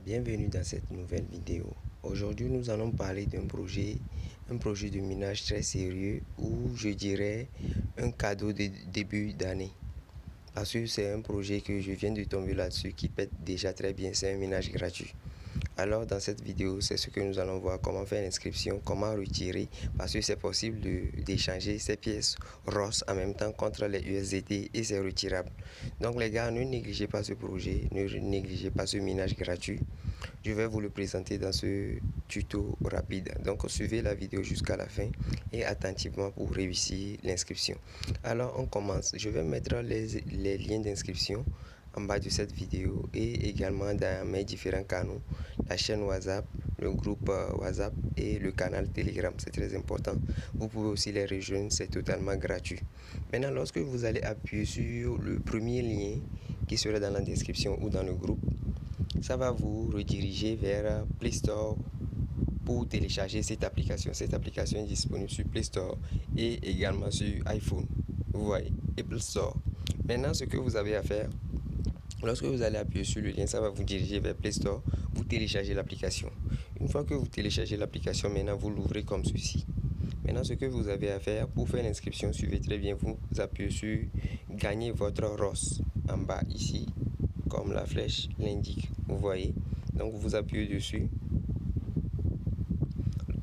Bienvenue dans cette nouvelle vidéo. Aujourd'hui, nous allons parler d'un projet de minage très sérieux ou je dirais un cadeau de début d'année. Parce que c'est un projet que je viens de tomber là-dessus qui pète déjà très bien, c'est un minage gratuit. Alors dans cette vidéo, c'est ce que nous allons voir, comment faire l'inscription, comment retirer, parce que c'est possible d'échanger ces pièces ROS en même temps contre les USDT et c'est retirable. Donc les gars, ne négligez pas ce projet, ne négligez pas ce minage gratuit. Je vais vous le présenter dans ce tuto rapide. Donc suivez la vidéo jusqu'à la fin et attentivement pour réussir l'inscription. Alors on commence. Je vais mettre les liens d'inscription en bas de cette vidéo et également dans mes différents canaux, la chaîne WhatsApp, le groupe WhatsApp et le canal Telegram, c'est très important. Vous pouvez aussi les rejoindre, c'est totalement gratuit. Maintenant, lorsque vous allez appuyer sur le premier lien qui sera dans la description ou dans le groupe, ça va vous rediriger vers Play Store pour télécharger cette application. Cette application est disponible sur Play Store et également sur iPhone. Vous voyez, Apple Store. Maintenant, ce que vous avez à faire, lorsque vous allez appuyer sur le lien, ça va vous diriger vers Play Store. Vous téléchargez l'application. Une fois que vous téléchargez l'application, maintenant vous l'ouvrez comme ceci. Maintenant, ce que vous avez à faire pour faire l'inscription, suivez très bien. Vous appuyez sur Gagner votre ROS en bas ici, comme la flèche l'indique. Vous voyez. Donc vous appuyez dessus.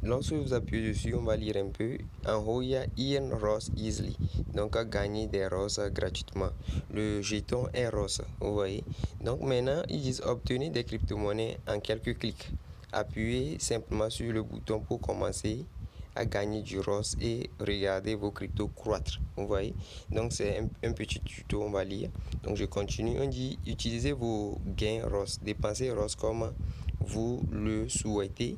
Lorsque vous appuyez dessus, on va lire un peu. En haut, il y a Earn ROS Easily. Donc à gagner des ROS gratuitement. Le jeton est ROS. Vous voyez. Donc maintenant, ils disent obtenir des crypto-monnaies en quelques clics. Appuyez simplement sur le bouton pour commencer à gagner du ROS et regarder vos cryptos croître. Vous voyez. Donc c'est un petit tuto, on va lire. Donc je continue. On dit utilisez vos gains ROS, dépensez ROS comme vous le souhaitez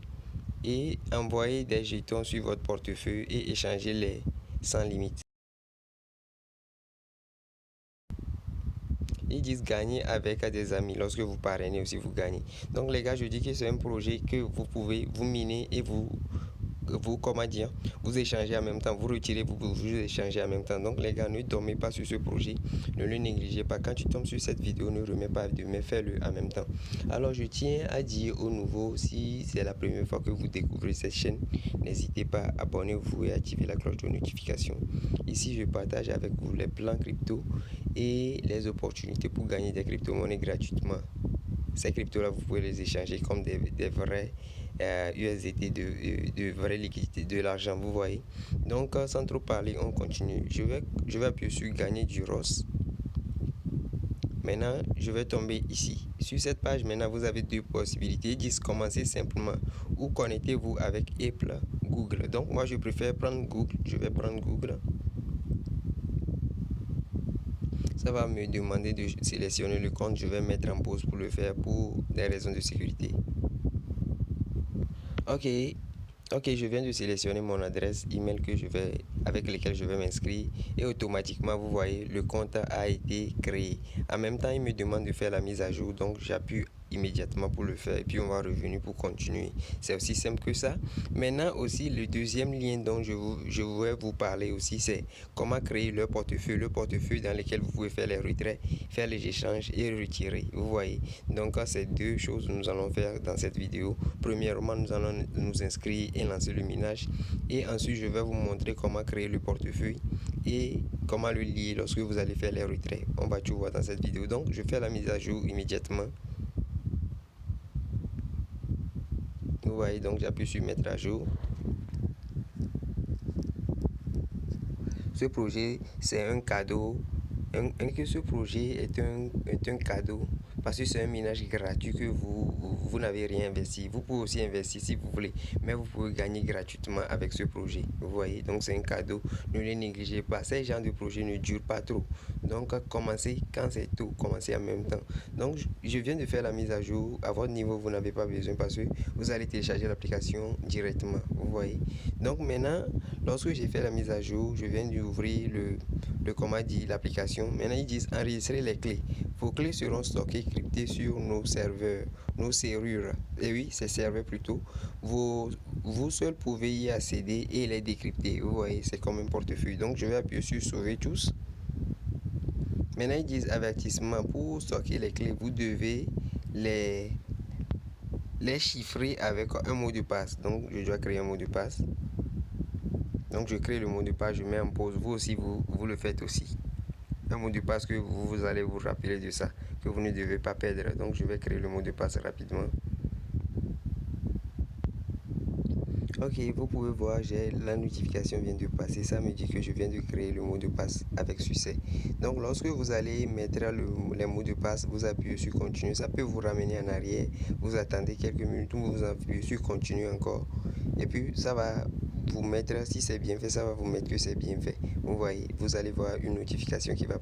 et envoyez des jetons sur votre portefeuille et échangez-les sans limite. Ils disent gagner avec des amis. Lorsque vous parrainez aussi, vous gagnez. Donc les gars, je dis que c'est un projet que vous pouvez vous miner et vous comment dire, vous échangez en même temps, vous retirez, vous échangez en même temps. Donc les gars, ne dormez pas sur ce projet, ne le négligez pas. Quand tu tombes sur cette vidéo, ne remets pas de mais fais-le en même temps. Alors je tiens à dire aux nouveaux, si c'est la première fois que vous découvrez cette chaîne, n'hésitez pas, abonnez-vous et activez la cloche de notification. Ici, je partage avec vous les plans crypto et les opportunités pour gagner des crypto-monnaies gratuitement. Ces cryptos-là, vous pouvez les échanger comme des vrais USDT, de vraies liquidités, de l'argent, vous voyez. Donc, sans trop parler, on continue. Je vais appuyer sur gagner du ROS. Maintenant, je vais tomber ici. Sur cette page, maintenant, vous avez deux possibilités. Ils disent commencer simplement ou connectez-vous avec Apple, Google. Donc, moi, je préfère prendre Google. Je vais prendre Google. Ça va me demander de sélectionner le compte. Je vais mettre en pause pour le faire pour des raisons de sécurité. Ok, je viens de sélectionner mon adresse email avec laquelle je vais m'inscrire et automatiquement vous voyez le compte a été créé. En même temps, il me demande de faire la mise à jour, donc j'appuie immédiatement pour le faire et puis on va revenir pour continuer. C'est aussi simple que ça. Maintenant aussi, le deuxième lien dont je voudrais vous parler aussi, c'est comment créer le portefeuille dans lequel vous pouvez faire les retraits, faire les échanges et retirer. Vous voyez. Donc c'est deux choses que nous allons faire dans cette vidéo. Premièrement, nous allons nous inscrire et lancer le minage et ensuite je vais vous montrer comment créer le portefeuille et comment le lier lorsque vous allez faire les retraits. On va tout voir dans cette vidéo. Donc je fais la mise à jour immédiatement. Vous voyez, donc j'appuie sur mettre à jour. Ce projet, c'est un cadeau. Ce projet est un cadeau parce que c'est un minage gratuit que vous n'avez rien investi. Vous pouvez aussi investir si vous voulez, mais vous pouvez gagner gratuitement avec ce projet. Vous voyez, donc c'est un cadeau. Ne le négligez pas. Ces genres de projets ne durent pas trop. Donc commencez quand c'est tout, commencez en même temps. Donc je viens de faire la mise à jour. À votre niveau, vous n'avez pas besoin parce que vous allez télécharger l'application directement. Vous voyez. Donc maintenant, lorsque j'ai fait la mise à jour, je viens d'ouvrir comment dit l'application. Maintenant, ils disent enregistrer les clés. Vos clés seront stockées, cryptées sur nos serveurs, nos serrures. Et oui, c'est serveurs plutôt. Vous seul pouvez y accéder et les décrypter. Vous voyez, c'est comme un portefeuille. Donc, je vais appuyer sur sauver tous. Maintenant, ils disent avertissement. Pour stocker les clés, vous devez les chiffrer avec un mot de passe. Donc je dois créer un mot de passe. Donc je crée le mot de passe, je mets en pause. Vous aussi, vous le faites aussi. Un mot de passe que vous allez vous rappeler de ça, que vous ne devez pas perdre. Donc je vais créer le mot de passe rapidement. Ok, vous pouvez voir, la notification vient de passer. Ça me dit que je viens de créer le mot de passe avec succès. Donc lorsque vous allez mettre les mots de passe, vous appuyez sur continue. Ça peut vous ramener en arrière. Vous attendez quelques minutes, vous appuyez sur continue encore. Et puis ça va vous mettre, si c'est bien fait, ça va vous mettre que c'est bien fait. Vous voyez, vous allez voir une notification qui va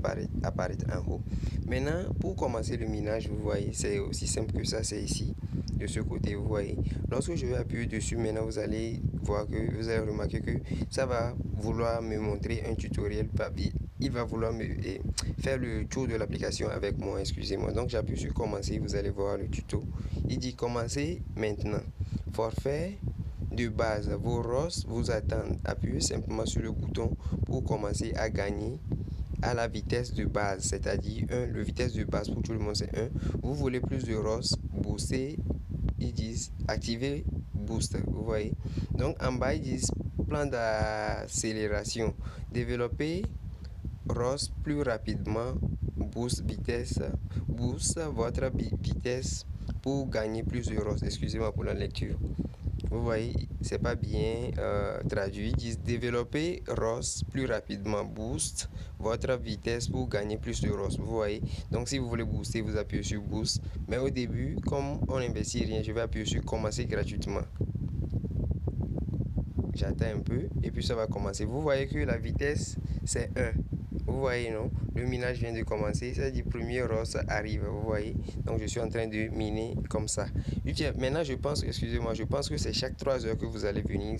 apparaître en haut. Maintenant, pour commencer le minage, vous voyez, c'est aussi simple que ça, c'est ici. De ce côté, vous voyez, lorsque je vais appuyer dessus, maintenant vous allez voir que vous allez remarquer que ça va vouloir me montrer un tutoriel. Il va vouloir me faire le tour de l'application avec moi, excusez-moi. Donc j'appuie sur commencer, vous allez voir le tuto. Il dit commencer maintenant. Forfait de base, vos ROS vous attendent. Appuyez simplement sur le bouton pour commencer à gagner à la vitesse de base, c'est-à-dire 1. Le vitesse de base pour tout le monde c'est 1. Vous voulez plus de ROS, booster, ils disent activer boost, vous voyez. Donc en bas ils disent plan d'accélération, développer ROS plus rapidement, boost vitesse, boost votre vitesse pour gagner plus de ROS. Excusez-moi pour la lecture. Vous voyez, c'est pas bien traduit. Ils disent développer ROS plus rapidement, boost votre vitesse pour gagner plus de ROS. Vous voyez, donc si vous voulez booster, vous appuyez sur boost. Mais au début, comme on n'investit rien, je vais appuyer sur commencer gratuitement. J'attends un peu et puis ça va commencer. Vous voyez que la vitesse c'est 1. Vous voyez, non? Le minage vient de commencer. Ça dit premier ROS arrive. Vous voyez? Donc je suis en train de miner comme ça. Maintenant je pense, excusez-moi, je pense que c'est chaque 3 heures que vous allez venir.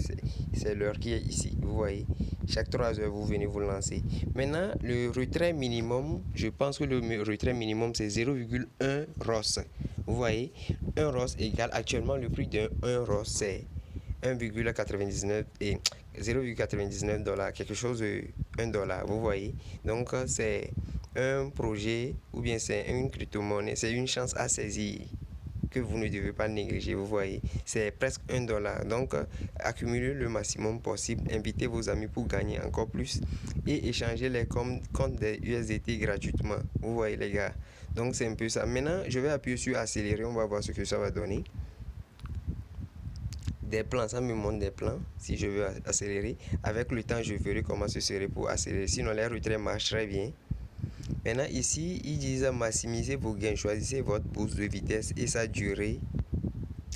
C'est l'heure qui est ici. Vous voyez? Chaque 3 heures vous venez vous lancer. Maintenant le retrait minimum, je pense que le retrait minimum c'est 0,1 ROS. Vous voyez? 1 ROS égale actuellement le prix d'un 1 ROS c'est 1,99 et 0,99 $, quelque chose de 1 $, vous voyez. Donc c'est un projet ou bien c'est une crypto-monnaie, c'est une chance à saisir que vous ne devez pas négliger, vous voyez. C'est presque 1 $. Donc accumulez le maximum possible, invitez vos amis pour gagner encore plus et échanger les comptes des USDT gratuitement, vous voyez les gars. Donc c'est un peu ça. Maintenant je vais appuyer sur accélérer, on va voir ce que ça va donner. Des plans, ça me montre des plans si je veux accélérer. Avec le temps je verrai comment ce serait pour accélérer, sinon les retraits marchent très bien. Maintenant ici ils disent maximiser vos gains, choisissez votre boost de vitesse et sa durée,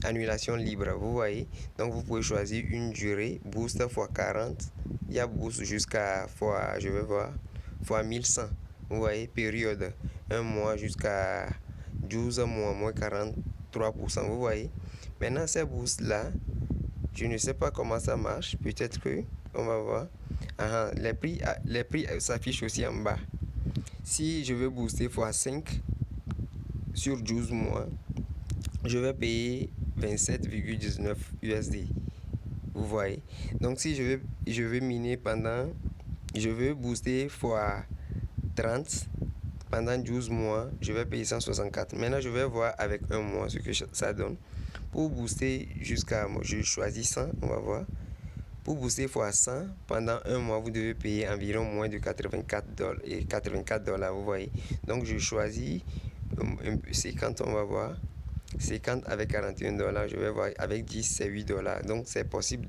annulation libre, vous voyez. Donc vous pouvez choisir une durée, boost x 40, il y a boost jusqu'à fois, je vais voir, fois 1100, vous voyez. Période 1 mois jusqu'à 12 mois, moins 43%, vous voyez. Maintenant ces boosts là, je ne sais pas comment ça marche. Peut-être que on va voir. Les prix s'affichent aussi en bas. Si je veux booster x5 sur 12 mois, je vais payer 27,19 USD. Vous voyez. Donc si je veux miner je veux booster x 30 pendant 12 mois, je vais payer 164. Maintenant je vais voir avec un mois ce que ça donne. Pour booster jusqu'à, je choisis 100, on va voir. Pour booster x 100 pendant un mois, vous devez payer environ moins de 84 $, vous voyez. Donc je choisis 50, on va voir. 50 avec 41 $, je vais voir. Avec 10 c'est 8 $. Donc c'est possible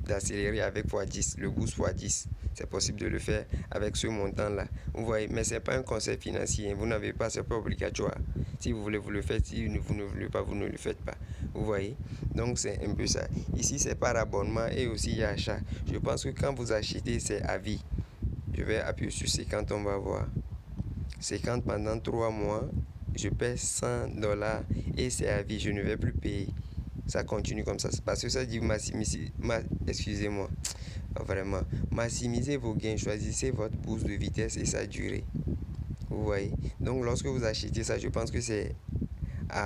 d'accélérer avec x10, le boost x10. C'est possible de le faire avec ce montant là, vous voyez. Mais c'est pas un conseil financier, vous n'avez pas, c'est pas obligatoire. Si vous voulez vous le faites, si vous ne voulez pas, vous ne le faites pas, vous voyez. Donc c'est un peu ça. Ici c'est par abonnement et aussi il y a achat. Je pense que quand vous achetez c'est à vie. Je vais appuyer sur 50, on va voir. 50 pendant 3 mois, je paie 100 $ et c'est à vie, je ne vais plus payer. Ça continue comme ça, parce que ça dit excusez-moi, vraiment, maximisez vos gains, choisissez votre boost de vitesse et sa durée, vous voyez. Donc lorsque vous achetez ça, je pense que c'est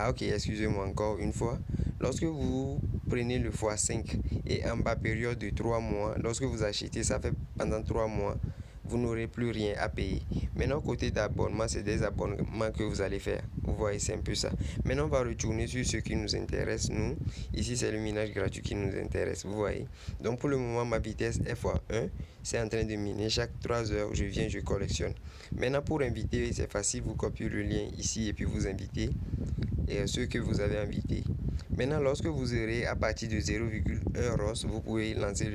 ok, excusez-moi encore une fois. Lorsque vous prenez le x5 et en bas période de 3 mois, lorsque vous achetez, ça fait pendant 3 mois, vous n'aurez plus rien à payer. Maintenant, côté d'abonnement, c'est des abonnements que vous allez faire. Vous voyez, c'est un peu ça. Maintenant, on va retourner sur ce qui nous intéresse, nous. Ici, c'est le minage gratuit qui nous intéresse, vous voyez. Donc, pour le moment, ma vitesse est x1. C'est en train de miner. Chaque 3 heures, je viens, je collectionne. Maintenant, pour inviter, c'est facile. Vous copiez le lien ici et puis vous invitez ceux que vous avez invités. Maintenant, lorsque vous aurez à partir de 0,1 ROS, vous pouvez lancer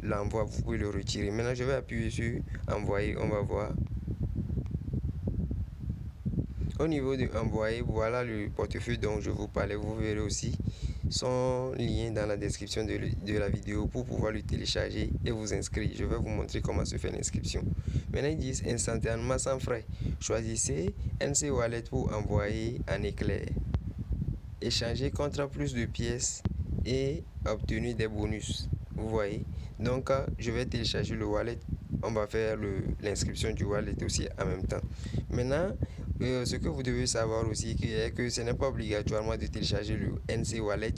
l'envoi, vous pouvez le retirer. Maintenant, je vais appuyer sur envoyer, on va voir. Au niveau de envoyer, voilà le portefeuille dont je vous parlais. Vous verrez aussi son lien dans la description de la vidéo pour pouvoir le télécharger et vous inscrire. Je vais vous montrer comment se fait l'inscription. Maintenant, ils disent instantanément sans frais. Choisissez NC Wallet pour envoyer en éclair. Échanger contre plus de pièces et obtenir des bonus. Vous voyez. Donc, je vais télécharger le wallet. On va faire l'inscription du wallet aussi en même temps. Maintenant, ce que vous devez savoir aussi est que ce n'est pas obligatoirement de télécharger le NC Wallet.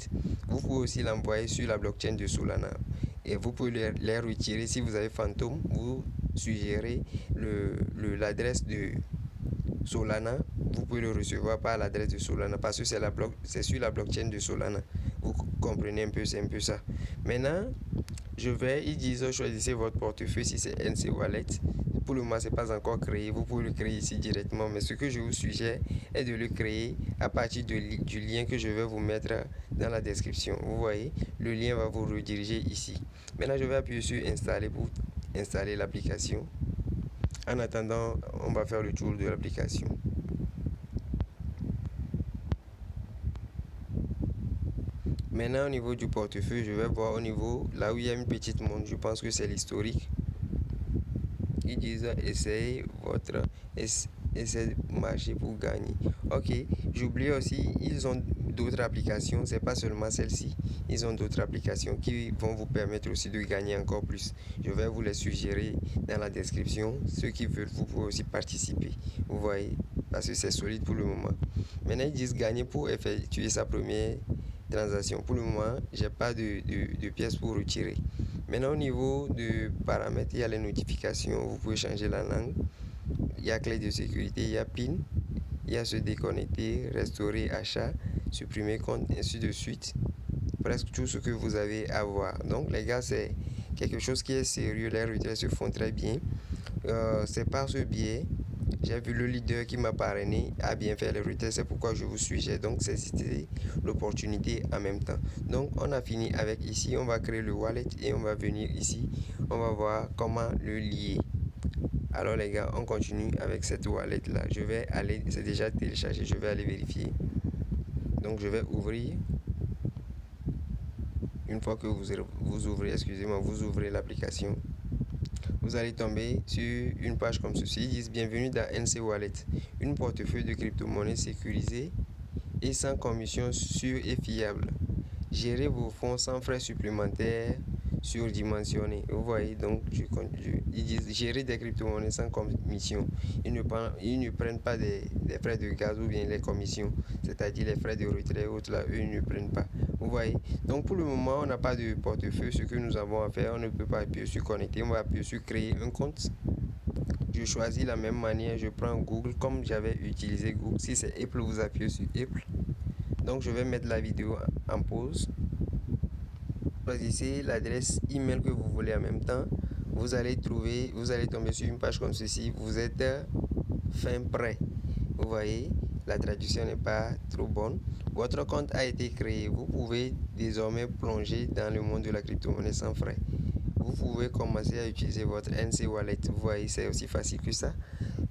Vous pouvez aussi l'envoyer sur la blockchain de Solana. Et vous pouvez les retirer. Si vous avez Phantom, vous suggérez l'adresse de Solana. Vous pouvez le recevoir par l'adresse de Solana parce que c'est sur la blockchain de Solana. Vous comprenez un peu, c'est un peu ça. Maintenant, ils disent choisissez votre portefeuille si c'est NC Wallet. Pour le moment, c'est pas encore créé. Vous pouvez le créer ici directement. Mais ce que je vous suggère est de le créer à partir du lien que je vais vous mettre dans la description. Vous voyez, le lien va vous rediriger ici. Maintenant, je vais appuyer sur installer pour installer l'application. En attendant, on va faire le tour de l'application. Maintenant, au niveau du portefeuille, je vais voir au niveau, là où il y a une petite montre, je pense que c'est l'historique. Ils disent essayez de marcher pour gagner. Ok, j'oublie aussi, ils ont d'autres applications, c'est pas seulement celle-ci. Ils ont d'autres applications qui vont vous permettre aussi de gagner encore plus. Je vais vous les suggérer dans la description. Ceux qui veulent, vous pouvez aussi participer. Vous voyez, parce que c'est solide pour le moment. Maintenant, ils disent gagner pour effectuer sa première transaction. Pour le moment, j'ai pas de pièces pour retirer. Maintenant, au niveau de paramètres, il y a les notifications. Vous pouvez changer la langue. Il y a clé de sécurité, il y a PIN, il y a se déconnecter, restaurer, achat, supprimer compte, ainsi de suite. Presque tout ce que vous avez à voir. Donc, les gars, c'est quelque chose qui est sérieux. Les retraits se font très bien. C'est par ce biais. J'ai vu le leader qui m'a parrainé à bien faire les retraits, c'est pourquoi je vous suggère donc saisissez l'opportunité en même temps. Donc on a fini avec ici, on va créer le wallet et on va venir ici, on va voir comment le lier. Alors les gars, on continue avec cette wallet là. Je vais aller, c'est déjà téléchargé, je vais aller vérifier. Donc je vais ouvrir. Une fois que vous ouvrez l'application, vous allez tomber sur une page comme ceci. Ils disent bienvenue dans NC Wallet, une portefeuille de crypto-monnaies sécurisée et sans commission sûre et fiable. Gérez vos fonds sans frais supplémentaires surdimensionnés. Vous voyez, donc ils disent gérer des crypto-monnaies sans commission. Ils ne prennent pas des frais de gaz ou bien les commissions, c'est-à-dire les frais de retrait autres là, eux ils ne prennent pas. Vous voyez, donc pour le moment on n'a pas de portefeuille. Ce que nous avons à faire, on ne peut pas appuyer sur connecter, on va appuyer sur créer un compte. Je choisis la même manière, je prends Google comme j'avais utilisé Google. Si c'est Apple, vous appuyez sur Apple. Donc je vais mettre la vidéo en pause. Choisissez l'adresse email que vous voulez en même temps. Vous allez tomber sur une page comme ceci. Vous êtes fin prêt. Vous voyez, la traduction n'est pas trop bonne. Votre compte a été créé. Vous pouvez désormais plonger dans le monde de la crypto-monnaie sans frais. Vous pouvez commencer à utiliser votre NC Wallet. Vous voyez, c'est aussi facile que ça.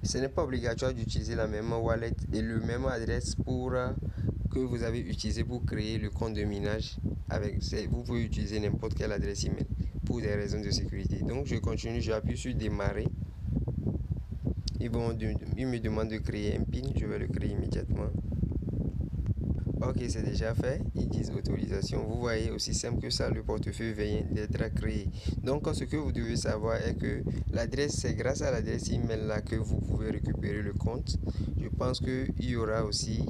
Ce n'est pas obligatoire d'utiliser la même wallet et le même adresse que vous avez utilisé pour créer le compte de minage. Vous pouvez utiliser n'importe quelle adresse email pour des raisons de sécurité. Donc je continue, j'appuie sur démarrer. Ils me demandent de créer un PIN, je vais le créer immédiatement. Ok, c'est déjà fait. Ils disent autorisation. Vous voyez, aussi simple que ça, le portefeuille vient d'être créé. Donc, ce que vous devez savoir est que l'adresse, c'est grâce à l'adresse email là que vous pouvez récupérer le compte. Je pense qu'il y aura aussi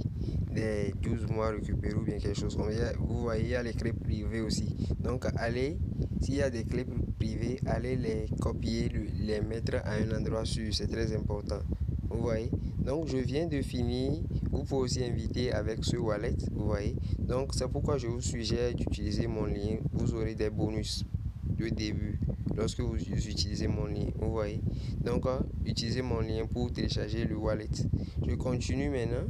des 12 mois récupérés ou bien quelque chose comme ça. Vous voyez, il y a les clés privées aussi. Donc, allez, s'il y a des clés privées, allez les copier, les mettre à un endroit sûr. C'est très important. Vous voyez. Donc, je viens de finir. Vous pouvez aussi inviter avec ce wallet. Vous voyez. Donc, c'est pourquoi je vous suggère d'utiliser mon lien. Vous aurez des bonus de début lorsque vous utilisez mon lien. Vous voyez. Donc, utilisez mon lien pour télécharger le wallet. Je continue maintenant.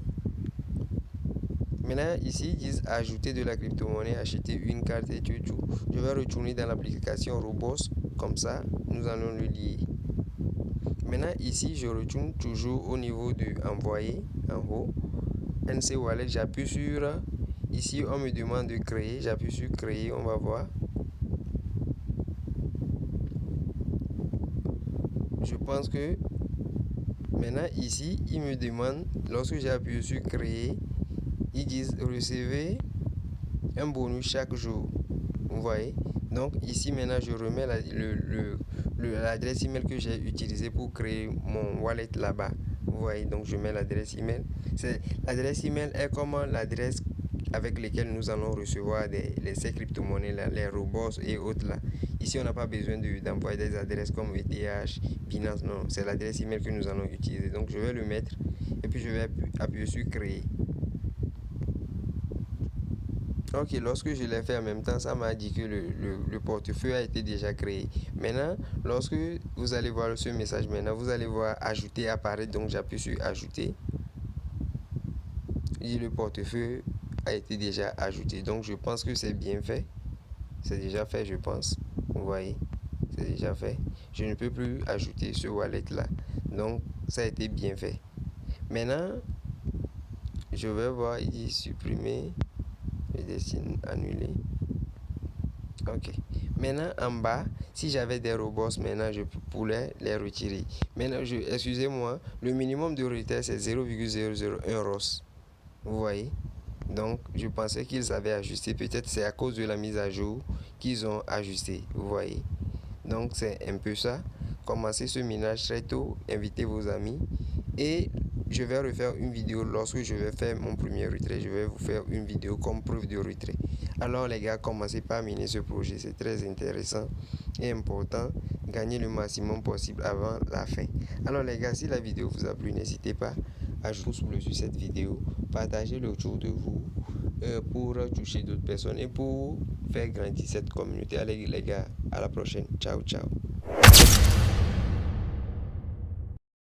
Maintenant, ici, ils disent ajouter de la crypto-monnaie, acheter une carte et tout. Je vais retourner dans l'application Robos. Comme ça, nous allons le lier. Maintenant, ici, je retourne toujours au niveau de envoyer en haut. NC Wallet, j'appuie sur. Ici, on me demande de créer. J'appuie sur créer. On va voir. Je pense que maintenant, ici, il me demande, lorsque j'ai appuyé sur créer, ils disent recevez un bonus chaque jour. Vous voyez. Donc ici maintenant je remets l'adresse email que j'ai utilisée pour créer mon wallet là-bas. Vous voyez. Donc je mets l'adresse email. L'adresse email est comme l'adresse avec lesquelles nous allons recevoir ces crypto-monnaies là, les robots et autres là. Ici on n'a pas besoin d'envoyer des adresses comme ETH, Binance, non, c'est l'adresse email que nous allons utiliser. Donc je vais le mettre et puis je vais appuyer sur créer. Ok, lorsque je l'ai fait en même temps, ça m'a dit que le portefeuille a été déjà créé. Maintenant, lorsque vous allez voir ce message, maintenant, vous allez voir ajouter apparaître. Donc, j'appuie sur ajouter. Et le portefeuille a été déjà ajouté. Donc, je pense que c'est bien fait. C'est déjà fait, je pense. Vous voyez, c'est déjà fait. Je ne peux plus ajouter ce wallet là. Donc, ça a été bien fait. Maintenant, je vais voir, il dit supprimer. Je dessine annuler. Ok. Maintenant, en bas, si j'avais des robots, maintenant, je pourrais les retirer. Maintenant, excusez-moi, le minimum de retrait, c'est 0,001 ROS. Vous voyez? Donc, je pensais qu'ils avaient ajusté. Peut-être c'est à cause de la mise à jour qu'ils ont ajusté. Vous voyez? Donc, c'est un peu ça. Commencez ce minage très tôt. Invitez vos amis. Et je vais refaire une vidéo lorsque je vais faire mon premier retrait. Je vais vous faire une vidéo comme preuve de retrait. Alors les gars, commencez par miner ce projet. C'est très intéressant et important. Gagnez le maximum possible avant la fin. Alors les gars, si la vidéo vous a plu, n'hésitez pas à jouer sous le sur cette vidéo. Partagez-le autour de vous pour toucher d'autres personnes et pour faire grandir cette communauté. Allez les gars, à la prochaine. Ciao, ciao.